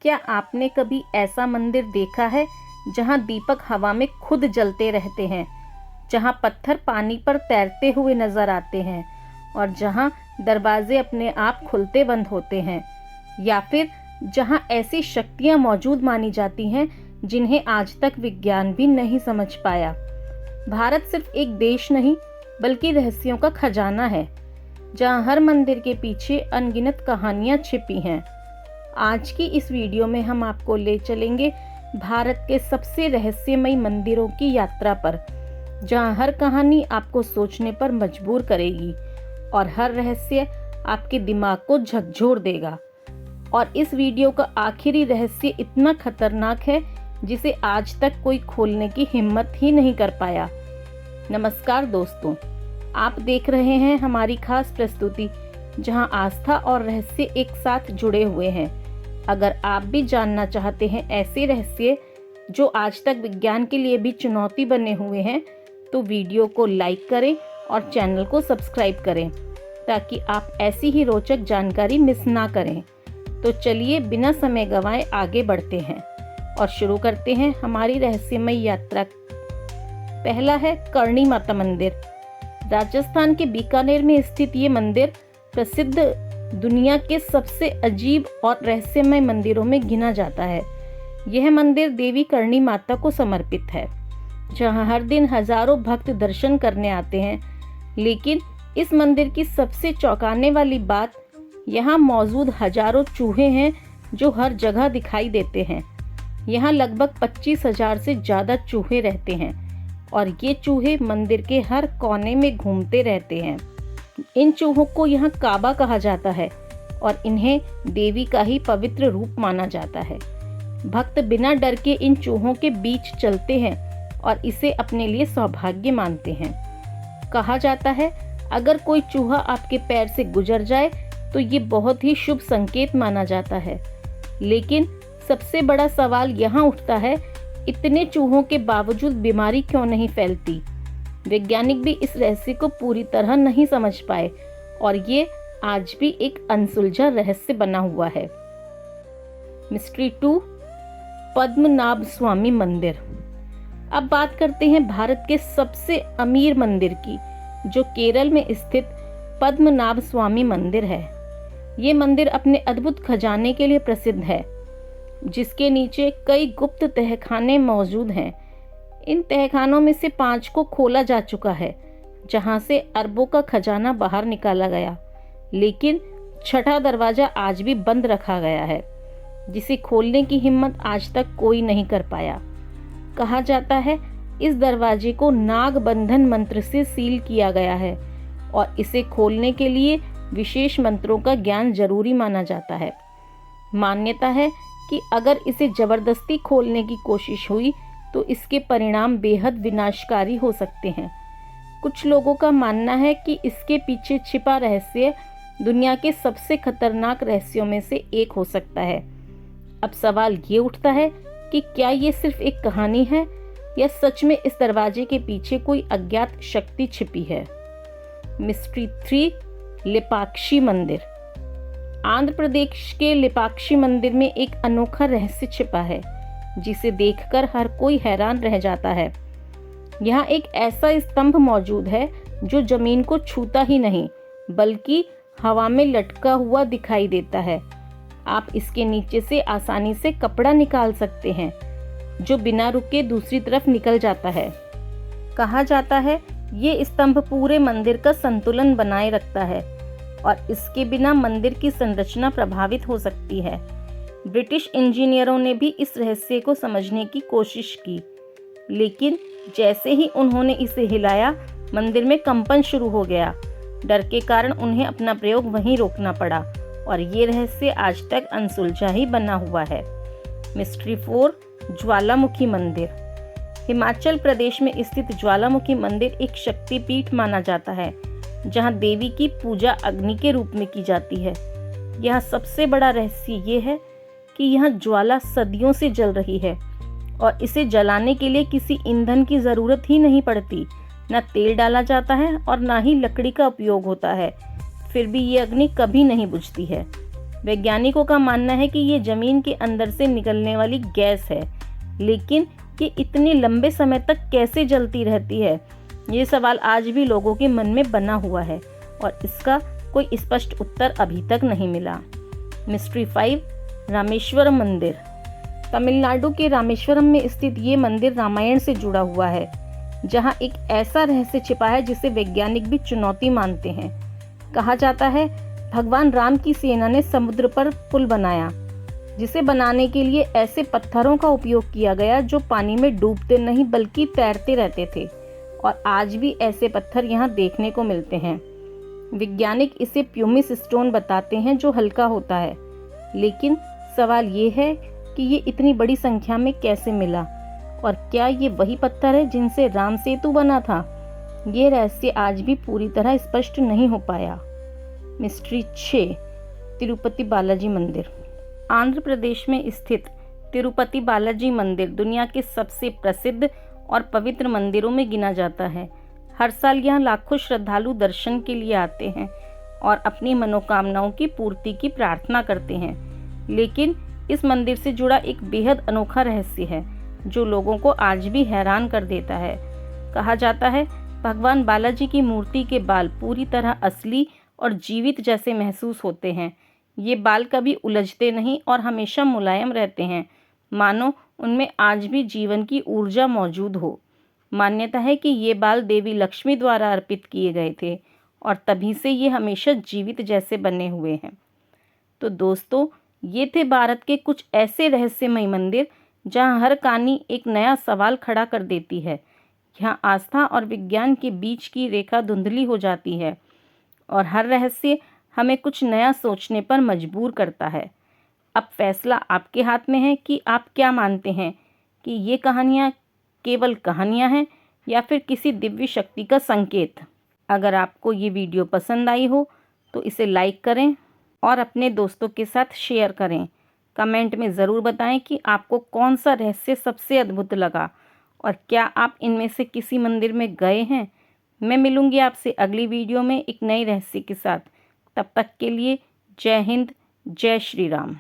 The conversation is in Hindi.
क्या आपने कभी ऐसा मंदिर देखा है जहां दीपक हवा में खुद जलते रहते हैं, जहां पत्थर पानी पर तैरते हुए नजर आते हैं और जहां दरवाजे अपने आप खुलते बंद होते हैं, या फिर जहां ऐसी शक्तियां मौजूद मानी जाती हैं जिन्हें आज तक विज्ञान भी नहीं समझ पाया। भारत सिर्फ एक देश नहीं बल्कि रहस्यों का खजाना है, जहां हर मंदिर के पीछे अनगिनत कहानियां छिपी हैं। आज की इस वीडियो में हम आपको ले चलेंगे भारत के सबसे रहस्यमयी मंदिरों की यात्रा पर, जहां हर कहानी आपको सोचने पर मजबूर करेगी और हर रहस्य आपके दिमाग को झकझोर देगा। और इस वीडियो का आखिरी रहस्य इतना खतरनाक है जिसे आज तक कोई खोलने की हिम्मत ही नहीं कर पाया। नमस्कार दोस्तों, आप देख रहे हैं हमारी खास प्रस्तुति जहां आस्था और रहस्य एक साथ जुड़े हुए हैं। अगर आप भी जानना चाहते हैं ऐसे रहस्य जो आज तक विज्ञान के लिए भी चुनौती बने हुए हैं, तो वीडियो को लाइक करें और चैनल को सब्सक्राइब करें ताकि आप ऐसी ही रोचक जानकारी मिस ना करें। तो चलिए बिना समय गंवाए आगे बढ़ते हैं और शुरू करते हैं हमारी रहस्यमयी यात्रा। पहला है करणी माता मंदिर। राजस्थान के बीकानेर में स्थित ये मंदिर प्रसिद्ध दुनिया के सबसे अजीब और रहस्यमय मंदिरों में गिना जाता है। यह मंदिर देवी करणी माता को समर्पित है, जहां हर दिन हजारों भक्त दर्शन करने आते हैं। लेकिन इस मंदिर की सबसे चौंकाने वाली बात, यहाँ मौजूद हजारों चूहे हैं जो हर जगह दिखाई देते हैं। यहाँ लगभग 25,000 से ज़्यादा चूहे रहते हैं और ये चूहे मंदिर के हर कोने में घूमते रहते हैं। इन चूहों को यहाँ काबा कहा जाता है और इन्हें देवी का ही पवित्र रूप माना जाता है। भक्त बिना डर के इन चूहों के बीच चलते हैं और इसे अपने लिए सौभाग्य मानते हैं। कहा जाता है अगर कोई चूहा आपके पैर से गुजर जाए तो ये बहुत ही शुभ संकेत माना जाता है। लेकिन सबसे बड़ा सवाल यहाँ उठता है, इतने चूहों के बावजूद बीमारी क्यों नहीं फैलती? वैज्ञानिक भी इस रहस्य को पूरी तरह नहीं समझ पाए और ये आज भी एक अनसुलझा रहस्य बना हुआ है। मिस्ट्री 2, पद्मनाभ स्वामी मंदिर। अब बात करते हैं भारत के सबसे अमीर मंदिर की, जो केरल में स्थित पद्मनाभ स्वामी मंदिर है। ये मंदिर अपने अद्भुत खजाने के लिए प्रसिद्ध है, जिसके नीचे कई गुप्त तहखाने मौजूद हैं। इन तहखानों में से 5 को खोला जा चुका है, जहां से अरबों का खजाना बाहर निकाला गया। लेकिन 6ठा दरवाजा आज भी बंद रखा गया है, जिसे खोलने की हिम्मत आज तक कोई नहीं कर पाया। कहा जाता है इस दरवाजे को नाग बंधन मंत्र से सील किया गया है और इसे खोलने के लिए विशेष मंत्रों का ज्ञान जरूरी माना जाता है। मान्यता है कि अगर इसे जबरदस्ती खोलने की कोशिश हुई तो इसके परिणाम बेहद विनाशकारी हो सकते हैं। कुछ लोगों का मानना है कि इसके पीछे छिपा रहस्य दुनिया के सबसे खतरनाक रहस्यों में से एक हो सकता है। अब सवाल ये उठता है कि क्या ये सिर्फ एक कहानी है या सच में इस दरवाजे के पीछे कोई अज्ञात शक्ति छिपी है। मिस्ट्री 3, लेपाक्षी मंदिर। आंध्र प्रदेश के लेपाक्षी मंदिर में एक अनोखा रहस्य छिपा है, जिसे देखकर हर कोई हैरान रह जाता है। यहाँ एक ऐसा स्तंभ मौजूद है जो जमीन को छूता ही नहीं बल्कि हवा में लटका हुआ दिखाई देता है। आप इसके नीचे से आसानी से कपड़ा निकाल सकते हैं, जो बिना रुके दूसरी तरफ निकल जाता है। कहा जाता है ये स्तंभ पूरे मंदिर का संतुलन बनाए रखता है और इसके बिना मंदिर की संरचना प्रभावित हो सकती है। ब्रिटिश इंजीनियरों ने भी इस रहस्य को समझने की कोशिश की, लेकिन जैसे ही उन्होंने इसे हिलाया, मंदिर में कंपन शुरू हो गया। डर के कारण उन्हें अपना प्रयोग वहीं रोकना पड़ा और ये रहस्य आज तक अनसुलझा ही बना हुआ है। मिस्ट्री 4, ज्वालामुखी मंदिर। हिमाचल प्रदेश में स्थित ज्वालामुखी मंदिर एक शक्तिपीठ माना जाता है, जहां देवी की पूजा अग्नि के रूप में की जाती है। यहाँ सबसे बड़ा रहस्य ये है कि यहाँ ज्वाला सदियों से जल रही है और इसे जलाने के लिए किसी ईंधन की ज़रूरत ही नहीं पड़ती। न तेल डाला जाता है और ना ही लकड़ी का उपयोग होता है, फिर भी ये अग्नि कभी नहीं बुझती है। वैज्ञानिकों का मानना है कि ये जमीन के अंदर से निकलने वाली गैस है, लेकिन ये इतने लंबे समय तक कैसे जलती रहती है, ये सवाल आज भी लोगों के मन में बना हुआ है और इसका कोई स्पष्ट उत्तर अभी तक नहीं मिला। मिस्ट्री 5, रामेश्वरम मंदिर। तमिलनाडु के रामेश्वरम में स्थित ये मंदिर रामायण से जुड़ा हुआ है, जहाँ एक ऐसा रहस्य छिपा है जिसे वैज्ञानिक भी चुनौती मानते हैं। कहा जाता है भगवान राम की सेना ने समुद्र पर पुल बनाया, जिसे बनाने के लिए ऐसे पत्थरों का उपयोग किया गया जो पानी में डूबते नहीं बल्कि तैरते रहते थे, और आज भी ऐसे पत्थर यहाँ देखने को मिलते हैं। वैज्ञानिक इसे प्यूमिस स्टोन बताते हैं जो हल्का होता है, लेकिन सवाल ये है कि ये इतनी बड़ी संख्या में कैसे मिला और क्या ये वही पत्थर है जिनसे राम सेतु बना था? ये रहस्य आज भी पूरी तरह स्पष्ट नहीं हो पाया। मिस्ट्री 6, तिरुपति बालाजी मंदिर। आंध्र प्रदेश में स्थित तिरुपति बालाजी मंदिर दुनिया के सबसे प्रसिद्ध और पवित्र मंदिरों में गिना जाता है। हर साल यहाँ लाखों श्रद्धालु दर्शन के लिए आते हैं और अपनी मनोकामनाओं की पूर्ति की प्रार्थना करते हैं। लेकिन इस मंदिर से जुड़ा एक बेहद अनोखा रहस्य है जो लोगों को आज भी हैरान कर देता है। कहा जाता है भगवान बालाजी की मूर्ति के बाल पूरी तरह असली और जीवित जैसे महसूस होते हैं। ये बाल कभी उलझते नहीं और हमेशा मुलायम रहते हैं, मानो उनमें आज भी जीवन की ऊर्जा मौजूद हो। मान्यता है कि ये बाल देवी लक्ष्मी द्वारा अर्पित किए गए थे और तभी से ये हमेशा जीवित जैसे बने हुए हैं। तो दोस्तों, ये थे भारत के कुछ ऐसे रहस्यमय मंदिर जहाँ हर कहानी एक नया सवाल खड़ा कर देती है। यहाँ आस्था और विज्ञान के बीच की रेखा धुंधली हो जाती है और हर रहस्य हमें कुछ नया सोचने पर मजबूर करता है। अब फैसला आपके हाथ में है कि आप क्या मानते हैं कि ये कहानियाँ केवल कहानियाँ हैं या फिर किसी दिव्य शक्ति का संकेत। अगर आपको ये वीडियो पसंद आई हो तो इसे लाइक करें और अपने दोस्तों के साथ शेयर करें। कमेंट में ज़रूर बताएं कि आपको कौन सा रहस्य सबसे अद्भुत लगा और क्या आप इनमें से किसी मंदिर में गए हैं। मैं मिलूंगी आपसे अगली वीडियो में एक नए रहस्य के साथ। तब तक के लिए जय हिंद, जय श्री राम।